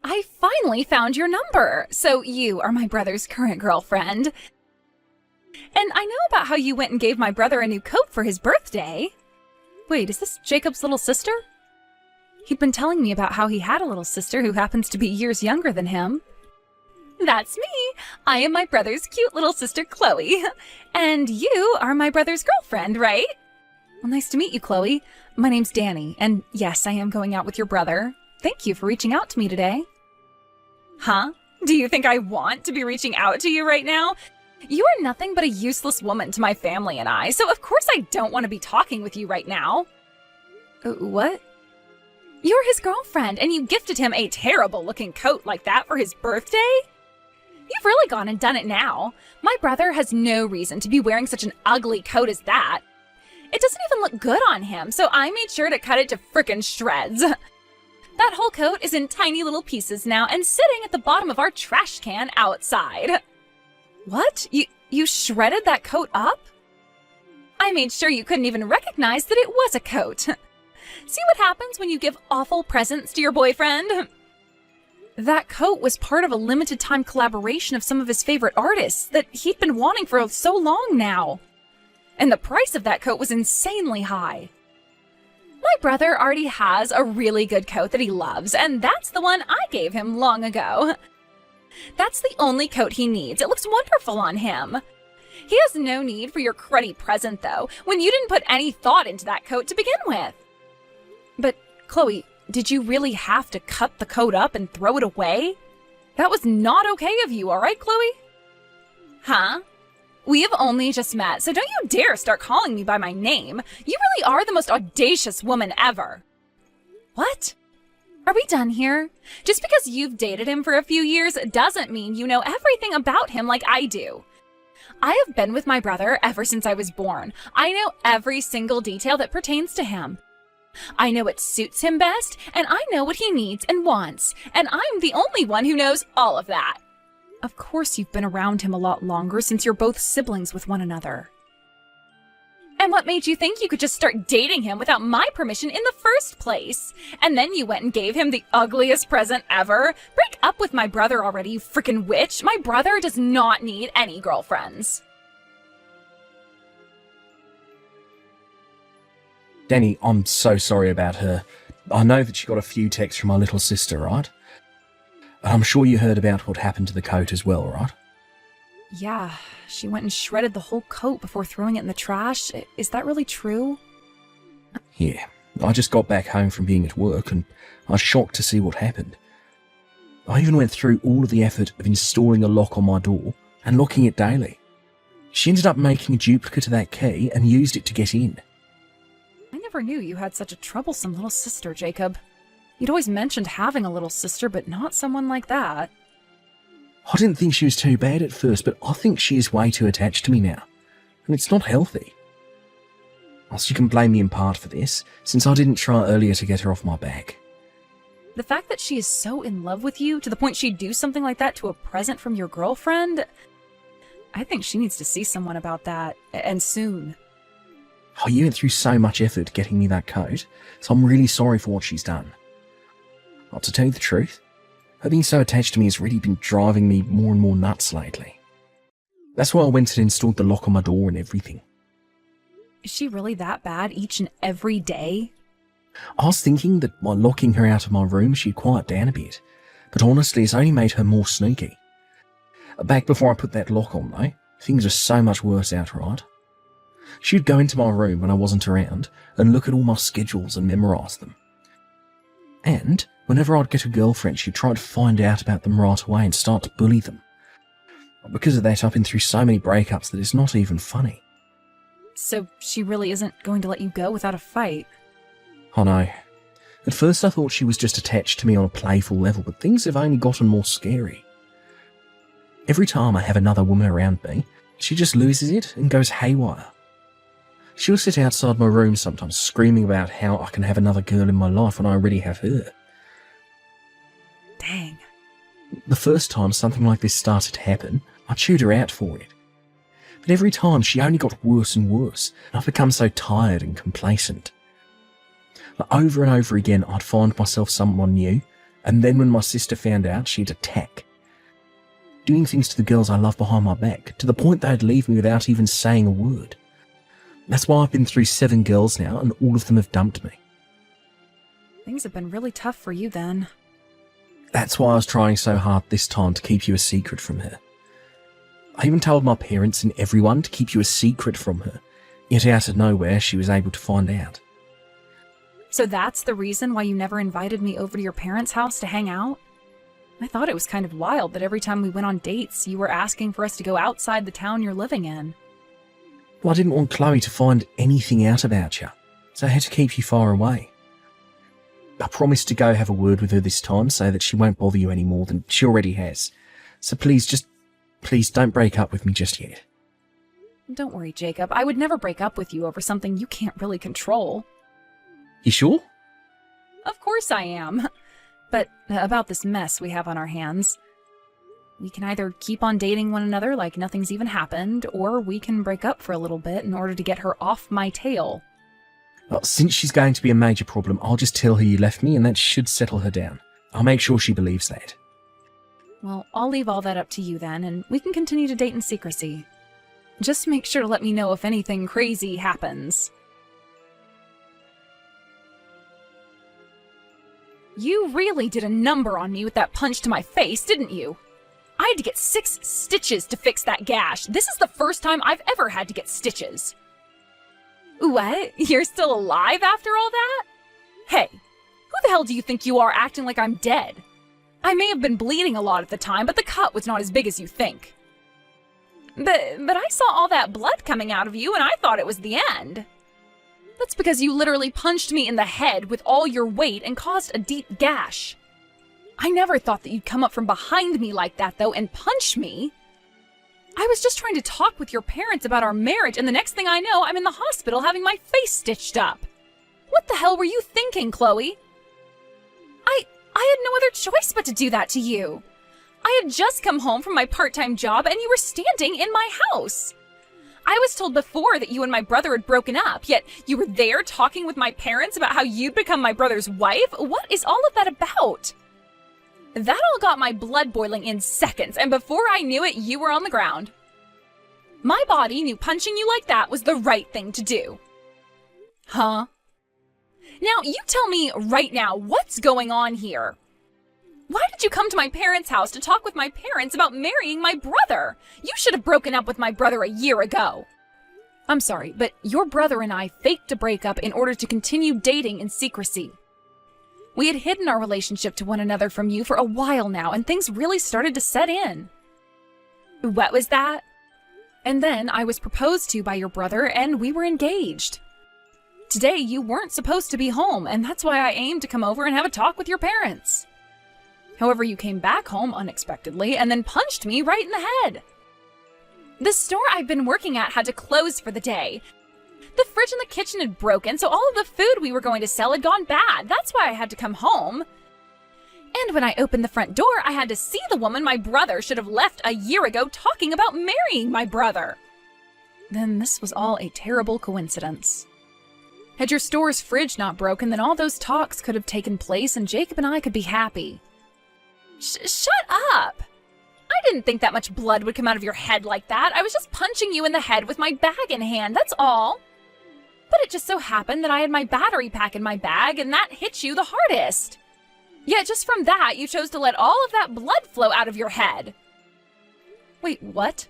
I finally found your number. So you are my brother's current girlfriend. And I know about how you went and gave my brother a new coat for his birthday. Wait, is this Jacob's little sister? He'd been telling me about how he had a little sister who happens to be years younger than him. That's me. I am my brother's cute little sister, Chloe. And you are my brother's girlfriend, right? Well, nice to meet you, Chloe. My name's Danny, and yes, I am going out with your brother. Thank you for reaching out to me today. Huh? Do you think I want to be reaching out to you right now? You are nothing but a useless woman to my family and I, so of course I don't want to be talking with you right now. What? You're his girlfriend, and you gifted him a terrible-looking coat like that for his birthday? You've really gone and done it now. My brother has no reason to be wearing such an ugly coat as that. It doesn't even look good on him, so I made sure to cut it to frickin' shreds. That whole coat is in tiny little pieces now and sitting at the bottom of our trash can outside. What? You shredded that coat up? I made sure you couldn't even recognize that it was a coat. See what happens when you give awful presents to your boyfriend? That coat was part of a limited time collaboration of some of his favorite artists that he'd been wanting for so long now. And the price of that coat was insanely high. My brother already has a really good coat that he loves, and that's the one I gave him long ago. That's the only coat he needs. It looks wonderful on him. He has no need for your cruddy present, though, when you didn't put any thought into that coat to begin with. But, Chloe, did you really have to cut the coat up and throw it away? That was not okay of you, all right, Chloe? Huh? We have only just met, so don't you dare start calling me by my name. You really are the most audacious woman ever. What? Are we done here? Just because you've dated him for a few years doesn't mean you know everything about him like I do. I have been with my brother ever since I was born. I know every single detail that pertains to him. I know what suits him best, and I know what he needs and wants, and I'm the only one who knows all of that. Of course you've been around him a lot longer since you're both siblings with one another. And what made you think you could just start dating him without my permission in the first place? And then you went and gave him the ugliest present ever? Break up with my brother already, you frickin' witch! My brother does not need any girlfriends. Danny, I'm so sorry about her. I know that she got a few texts from my little sister, right? I'm sure you heard about what happened to the coat as well, right? Yeah, she went and shredded the whole coat before throwing it in the trash. Is that really true? Yeah, I just got back home from being at work and I was shocked to see what happened. I even went through all of the effort of installing a lock on my door and locking it daily. She ended up making a duplicate of that key and used it to get in. I never knew you had such a troublesome little sister, Jacob. You'd always mentioned having a little sister, but not someone like that. I didn't think she was too bad at first, but I think she is way too attached to me now. And it's not healthy. Also, you can blame me in part for this, since I didn't try earlier to get her off my back. The fact that she is so in love with you, to the point she'd do something like that to a present from your girlfriend, I think she needs to see someone about that, and soon. Oh, you went through so much effort getting me that coat, so I'm really sorry for what she's done. Well, to tell you the truth, her being so attached to me has really been driving me more and more nuts lately. That's why I went and installed the lock on my door and everything. Is she really that bad each and every day? I was thinking that by locking her out of my room she'd quiet down a bit, but honestly it's only made her more sneaky. Back before I put that lock on though, things were so much worse outright. She'd go into my room when I wasn't around and look at all my schedules and memorise them. And whenever I'd get a girlfriend, she'd try to find out about them right away and start to bully them. Because of that, I've been through so many breakups that it's not even funny. So she really isn't going to let you go without a fight? I know. At first I thought she was just attached to me on a playful level, but things have only gotten more scary. Every time I have another woman around me, she just loses it and goes haywire. She'll sit outside my room sometimes screaming about how I can have another girl in my life when I already have her. Dang. The first time something like this started to happen, I chewed her out for it. But every time she only got worse and worse, and I've become so tired and complacent. But over and over again I'd find myself someone new, And then when my sister found out, she'd attack. Doing things to the girls I love behind my back, to the point they'd leave me without even saying a word. That's why I've been through 7 girls now, and all of them have dumped me. Things have been really tough for you then. That's why I was trying so hard this time to keep you a secret from her. I even told my parents and everyone to keep you a secret from her, yet out of nowhere she was able to find out. So that's the reason why you never invited me over to your parents' house to hang out? I thought it was kind of wild that every time we went on dates, you were asking for us to go outside the town you're living in. Well, I didn't want Chloe to find anything out about you, so I had to keep you far away. I promised to go have a word with her this time so that she won't bother you any more than she already has. So please don't break up with me just yet. Don't worry, Jacob. I would never break up with you over something you can't really control. You sure? Of course I am. But about this mess we have on our hands, we can either keep on dating one another like nothing's even happened, or we can break up for a little bit in order to get her off my tail. Well, since she's going to be a major problem, I'll just tell her you left me and that should settle her down. I'll make sure she believes that. Well, I'll leave all that up to you then, and we can continue to date in secrecy. Just make sure to let me know if anything crazy happens. You really did a number on me with that punch to my face, didn't you? I had to get 6 stitches to fix that gash. This is the first time I've ever had to get stitches. What? You're still alive after all that? Hey, who the hell do you think you are acting like I'm dead? I may have been bleeding a lot at the time, but the cut was not as big as you think. But I saw all that blood coming out of you and I thought it was the end. That's because you literally punched me in the head with all your weight and caused a deep gash. I never thought that you'd come up from behind me like that, though, and punch me. I was just trying to talk with your parents about our marriage, and the next thing I know, I'm in the hospital having my face stitched up. What the hell were you thinking, Chloe? I had no other choice but to do that to you. I had just come home from my part-time job, and you were standing in my house. I was told before that you and my brother had broken up, yet you were there talking with my parents about how you'd become my brother's wife? What is all of that about? That all got my blood boiling in seconds, and before I knew it, you were on the ground. My body knew punching you like that was the right thing to do. Huh? Now, you tell me right now, what's going on here? Why did you come to my parents' house to talk with my parents about marrying my brother? You should have broken up with my brother a year ago. I'm sorry, but your brother and I faked a breakup in order to continue dating in secrecy. We had hidden our relationship to one another from you for a while now, and things really started to set in. What was that? And then I was proposed to by your brother, and we were engaged. Today, you weren't supposed to be home, and that's why I aimed to come over and have a talk with your parents. However, you came back home unexpectedly and then punched me right in the head. The store I've been working at had to close for the day. The fridge in the kitchen had broken, so all of the food we were going to sell had gone bad. That's why I had to come home. And when I opened the front door, I had to see the woman my brother should have left a year ago talking about marrying my brother. Then this was all a terrible coincidence. Had your store's fridge not broken, then all those talks could have taken place and Jacob and I could be happy. Shut up! I didn't think that much blood would come out of your head like that. I was just punching you in the head with my bag in hand, that's all. But it just so happened that I had my battery pack in my bag and that hit you the hardest. Yet just from that, you chose to let all of that blood flow out of your head. Wait, what?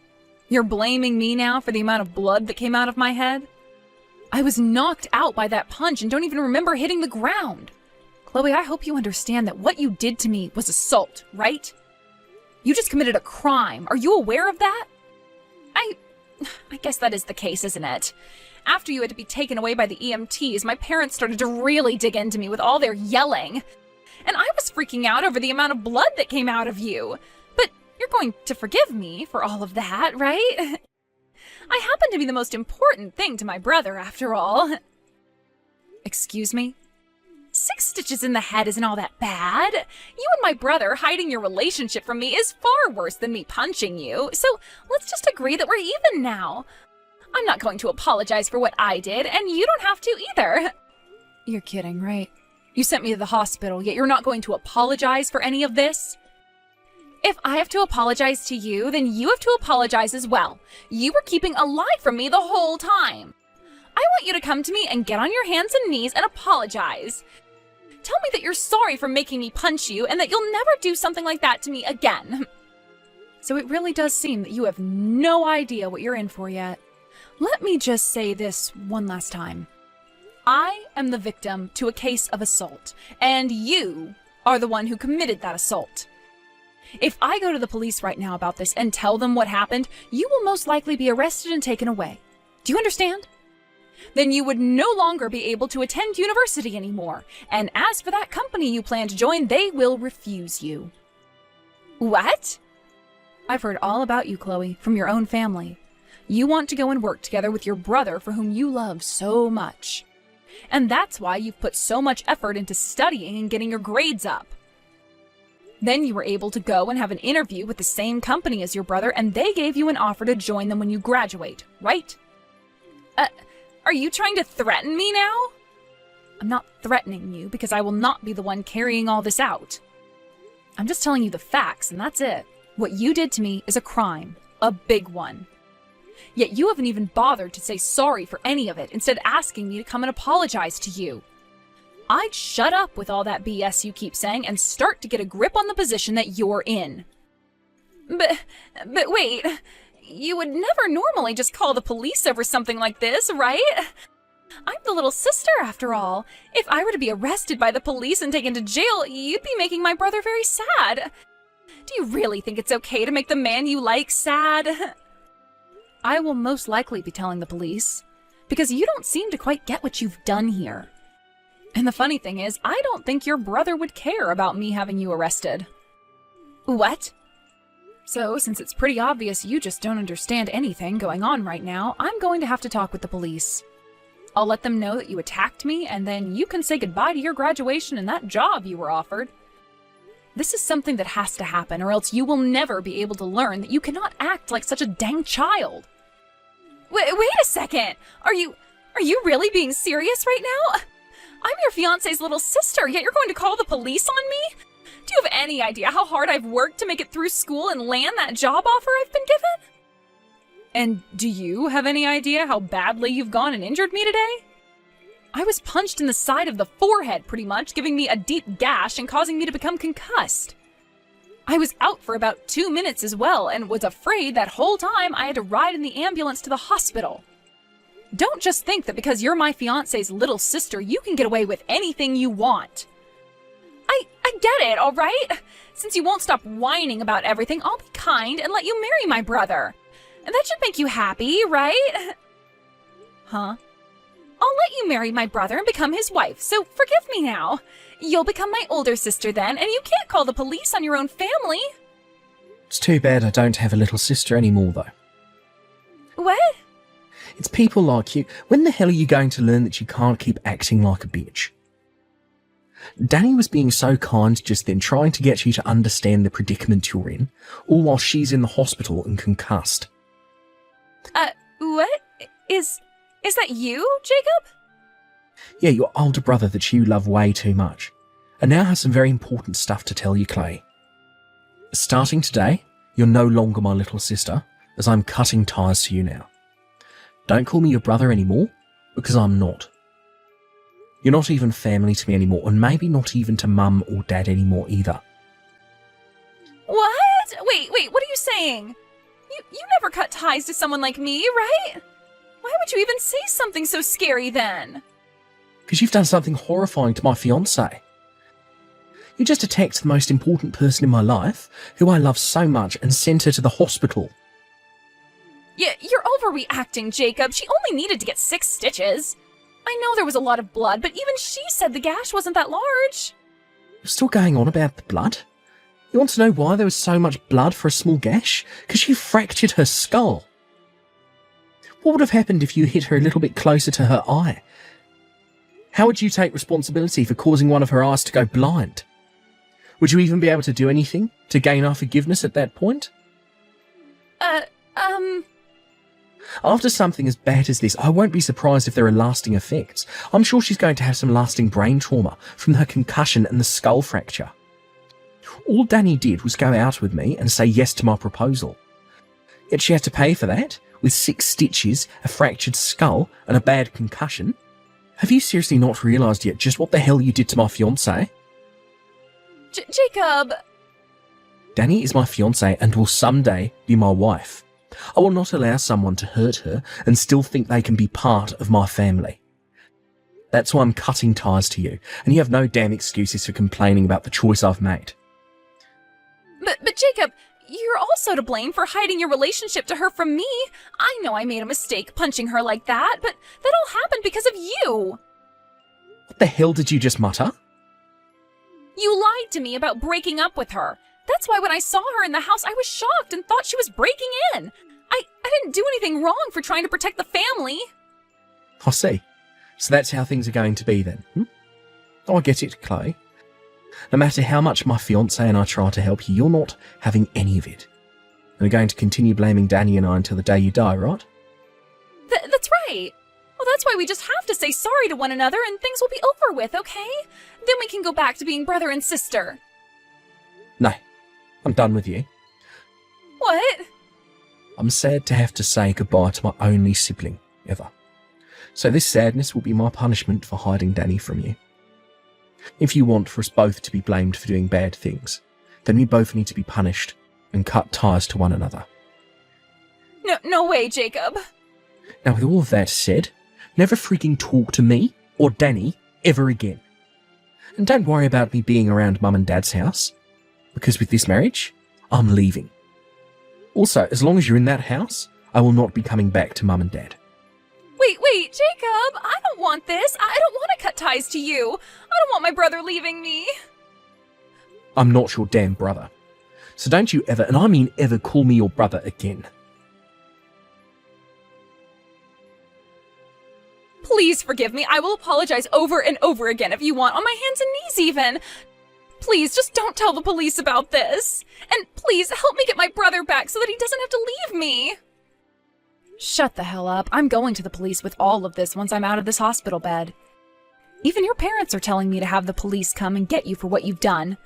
You're blaming me now for the amount of blood that came out of my head? I was knocked out by that punch and don't even remember hitting the ground. Chloe, I hope you understand that what you did to me was assault, right? You just committed a crime. Are you aware of that? I guess that is the case, isn't it? After you had to be taken away by the EMTs, my parents started to really dig into me with all their yelling. And I was freaking out over the amount of blood that came out of you. But you're going to forgive me for all of that, right? I happen to be the most important thing to my brother, after all. Excuse me? 6 stitches in the head isn't all that bad. You and my brother hiding your relationship from me is far worse than me punching you. So let's just agree that we're even now. I'm not going to apologize for what I did, and you don't have to either. You're kidding, right? You sent me to the hospital, yet you're not going to apologize for any of this? If I have to apologize to you, then you have to apologize as well. You were keeping a lie from me the whole time. I want you to come to me and get on your hands and knees and apologize. Tell me that you're sorry for making me punch you and that you'll never do something like that to me again. So it really does seem that you have no idea what you're in for yet. Let me just say this one last time. I am the victim to a case of assault, and you are the one who committed that assault. If I go to the police right now about this and tell them what happened, you will most likely be arrested and taken away. Do you understand? Then you would no longer be able to attend university anymore. And as for that company you plan to join, they will refuse you. What? I've heard all about you, Chloe, from your own family. You want to go and work together with your brother for whom you love so much. And that's why you've put so much effort into studying and getting your grades up. Then you were able to go and have an interview with the same company as your brother, and they gave you an offer to join them when you graduate, right? Are you trying to threaten me now? I'm not threatening you because I will not be the one carrying all this out. I'm just telling you the facts, and that's it. What you did to me is a crime, a big one. Yet you haven't even bothered to say sorry for any of it, instead asking me to come and apologize to you. I'd shut up with all that BS you keep saying and start to get a grip on the position that you're in. But wait, you would never normally just call the police over something like this, right? I'm the little sister, after all. If I were to be arrested by the police and taken to jail, you'd be making my brother very sad. Do you really think it's okay to make the man you like sad? I will most likely be telling the police, because you don't seem to quite get what you've done here. And the funny thing is, I don't think your brother would care about me having you arrested. What? So, since it's pretty obvious you just don't understand anything going on right now, I'm going to have to talk with the police. I'll let them know that you attacked me, and then you can say goodbye to your graduation and that job you were offered. This is something that has to happen, or else you will never be able to learn that you cannot act like such a dang child. Wait a second! Are you really being serious right now? I'm your fiancé's little sister, yet you're going to call the police on me? Do you have any idea how hard I've worked to make it through school and land that job offer I've been given? And do you have any idea how badly you've gone and injured me today? I was punched in the side of the forehead, pretty much, giving me a deep gash and causing me to become concussed. I was out for about 2 minutes as well, and was afraid that whole time I had to ride in the ambulance to the hospital. Don't just think that because you're my fiancé's little sister, you can get away with anything you want. I get it, all right? Since you won't stop whining about everything, I'll be kind and let you marry my brother. And that should make you happy, right? Huh? I'll let you marry my brother and become his wife, so forgive me now. You'll become my older sister then, and you can't call the police on your own family. It's too bad I don't have a little sister anymore, though. What? It's people like you. When the hell are you going to learn that you can't keep acting like a bitch? Danny was being so kind just then, trying to get you to understand the predicament you're in, all while she's in the hospital and concussed. What? Is that you, Jacob? Yeah, your older brother that you love way too much. And now has some very important stuff to tell you, Clay. Starting today, you're no longer my little sister, as I'm cutting ties to you now. Don't call me your brother anymore, because I'm not. You're not even family to me anymore, and maybe not even to Mum or Dad anymore either. What? Wait, what are you saying? You never cut ties to someone like me, right? Why would you even say something so scary then? Because you've done something horrifying to my fiancé. You just attacked the most important person in my life, who I love so much, and sent her to the hospital. Yeah, you're overreacting, Jacob. She only needed to get 6 stitches. I know there was a lot of blood, but even she said the gash wasn't that large. You're still going on about the blood? You want to know why there was so much blood for a small gash? Because she fractured her skull. What would have happened if you hit her a little bit closer to her eye? How would you take responsibility for causing one of her eyes to go blind? Would you even be able to do anything to gain our forgiveness at that point? After something as bad as this, I won't be surprised if there are lasting effects. I'm sure she's going to have some lasting brain trauma from her concussion and the skull fracture. All Danny did was go out with me and say yes to my proposal. Yet she had to pay for that, with 6 stitches, a fractured skull, and a bad concussion. Have you seriously not realised yet just what the hell you did to my fiancé? Jacob! Danny is my fiancé and will someday be my wife. I will not allow someone to hurt her and still think they can be part of my family. That's why I'm cutting ties to you, and you have no damn excuses for complaining about the choice I've made. But Jacob, you're also to blame for hiding your relationship to her from me. I know I made a mistake punching her like that, but that all happened because of you. What the hell did you just mutter? You lied to me about breaking up with her. That's why when I saw her in the house, I was shocked and thought she was breaking in. I didn't do anything wrong for trying to protect the family. I see. So that's how things are going to be then, Oh, I get it, Chloe. No matter how much my fiancé and I try to help you, you're not having any of it. And you're going to continue blaming Danny and I until the day you die, right? That's right. Well, that's why we just have to say sorry to one another and things will be over with, okay? Then we can go back to being brother and sister. No, I'm done with you. What? I'm sad to have to say goodbye to my only sibling, ever. So this sadness will be my punishment for hiding Danny from you. If you want for us both to be blamed for doing bad things, then we both need to be punished and cut ties to one another. No way, Jacob. Now, with all of that said, never freaking talk to me or Danny ever again. And don't worry about me being around Mum and Dad's house, because with this marriage, I'm leaving. Also, as long as you're in that house, I will not be coming back to Mum and Dad. Wait, Jacob, I don't want this. I don't want to cut ties to you. I don't want my brother leaving me. I'm not your damn brother. So don't you ever, and I mean ever, call me your brother again. Please forgive me. I will apologize over and over again if you want, on my hands and knees even. Please, just don't tell the police about this. And please, help me get my brother back so that he doesn't have to leave me. Shut the hell up. I'm going to the police with all of this once I'm out of this hospital bed. Even your parents are telling me to have the police come and get you for what you've done.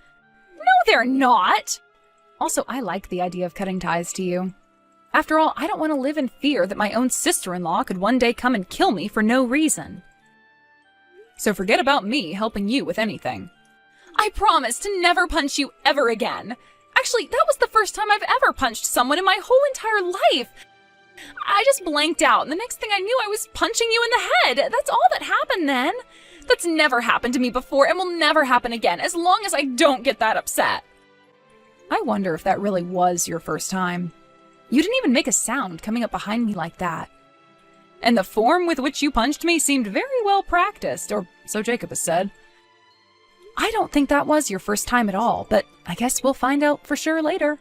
No, they're not. Also, I like the idea of cutting ties to you. After all, I don't want to live in fear that my own sister-in-law could one day come and kill me for no reason. So forget about me helping you with anything. I promise to never punch you ever again. Actually, that was the first time I've ever punched someone in my whole entire life. I just blanked out, and the next thing I knew I was punching you in the head. That's all that happened then. That's never happened to me before and will never happen again, as long as I don't get that upset. I wonder if that really was your first time. You didn't even make a sound coming up behind me like that. And the form with which you punched me seemed very well practiced, or so Jacob has said. I don't think that was your first time at all, but I guess we'll find out for sure later.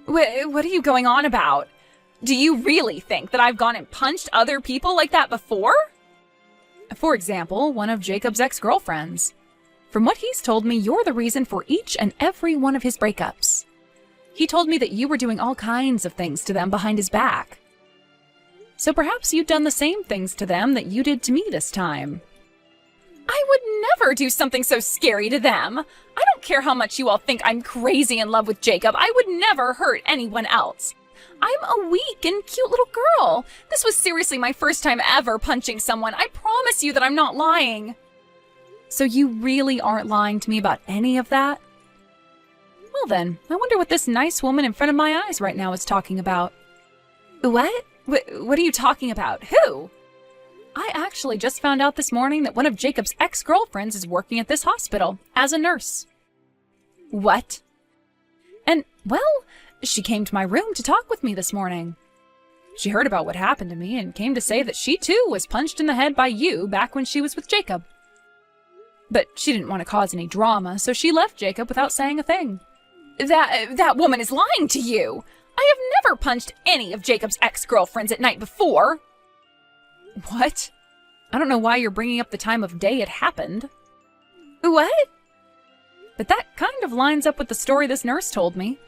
What are you going on about? Do you really think that I've gone and punched other people like that before? For example, one of Jacob's ex-girlfriends. From what he's told me, you're the reason for each and every one of his breakups. He told me that you were doing all kinds of things to them behind his back. So perhaps you've done the same things to them that you did to me this time. I would never do something so scary to them. I don't care how much you all think I'm crazy in love with Jacob. I would never hurt anyone else. I'm a weak and cute little girl. This was seriously my first time ever punching someone. I promise you that I'm not lying. So you really aren't lying to me about any of that? Well then, I wonder what this nice woman in front of my eyes right now is talking about. What? What are you talking about? Who? I actually just found out this morning that one of Jacob's ex-girlfriends is working at this hospital as a nurse. What? And, well, she came to my room to talk with me this morning. She heard about what happened to me and came to say that she too was punched in the head by you back when she was with Jacob. But she didn't want to cause any drama, so she left Jacob without saying a thing. That woman is lying to you! I have never punched any of Jacob's ex-girlfriends at night before! What? I don't know why you're bringing up the time of day it happened. What? But that kind of lines up with the story this nurse told me.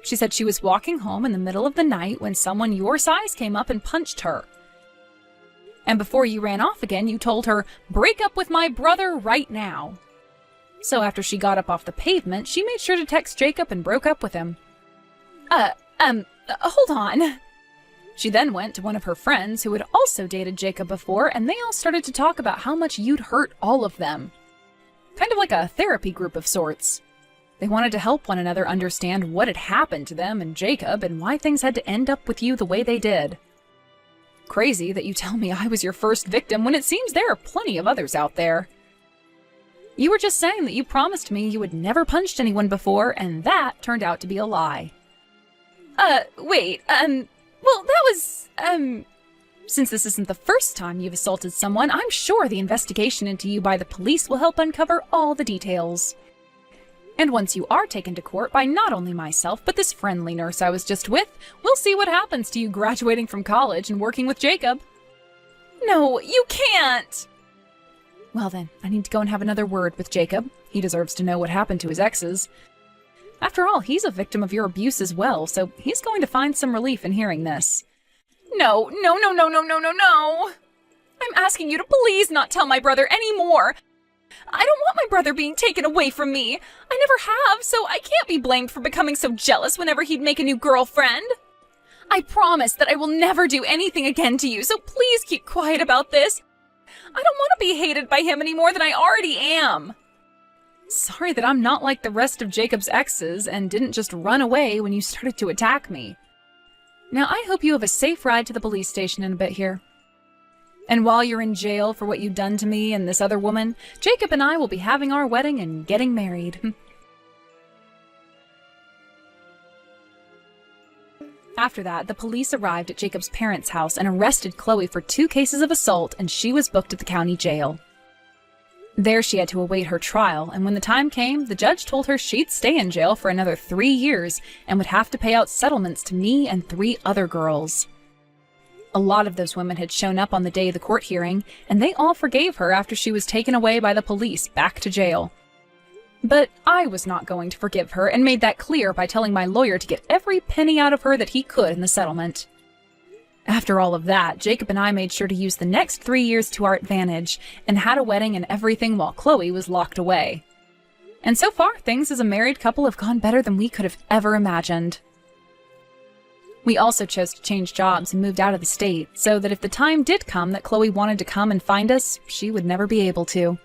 She said she was walking home in the middle of the night when someone your size came up and punched her. And before you ran off again, you told her, "Break up with my brother right now." So after she got up off the pavement, she made sure to text Jacob and broke up with him. Hold on. She then went to one of her friends who had also dated Jacob before, and they all started to talk about how much you'd hurt all of them. Kind of like a therapy group of sorts. They wanted to help one another understand what had happened to them and Jacob and why things had to end up with you the way they did. Crazy that you tell me I was your first victim when it seems there are plenty of others out there. You were just saying that you promised me you had never punched anyone before, and that turned out to be a lie. Well, that was, Since this isn't the first time you've assaulted someone, I'm sure the investigation into you by the police will help uncover all the details. And once you are taken to court by not only myself, but this friendly nurse I was just with, we'll see what happens to you graduating from college and working with Jacob. No, you can't! Well then, I need to go and have another word with Jacob. He deserves to know what happened to his exes. After all, he's a victim of your abuse as well, so he's going to find some relief in hearing this. No. I'm asking you to please not tell my brother any more. I don't want my brother being taken away from me. I never have, so I can't be blamed for becoming so jealous whenever he'd make a new girlfriend. I promise that I will never do anything again to you, so please keep quiet about this. I don't want to be hated by him any more than I already am. Sorry that I'm not like the rest of Jacob's exes and didn't just run away when you started to attack me. Now, I hope you have a safe ride to the police station in a bit here. And while you're in jail for what you've done to me and this other woman, Jacob and I will be having our wedding and getting married. After that, the police arrived at Jacob's parents' house and arrested Chloe for 2 cases of assault, and she was booked at the county jail. There she had to await her trial, and when the time came, the judge told her she'd stay in jail for another 3 years and would have to pay out settlements to me and 3 other girls. A lot of those women had shown up on the day of the court hearing, and they all forgave her after she was taken away by the police back to jail. But I was not going to forgive her, and made that clear by telling my lawyer to get every penny out of her that he could in the settlement. After all of that, Jacob and I made sure to use the next 3 years to our advantage, and had a wedding and everything while Chloe was locked away. And so far, things as a married couple have gone better than we could have ever imagined. We also chose to change jobs and moved out of the state, so that if the time did come that Chloe wanted to come and find us, she would never be able to.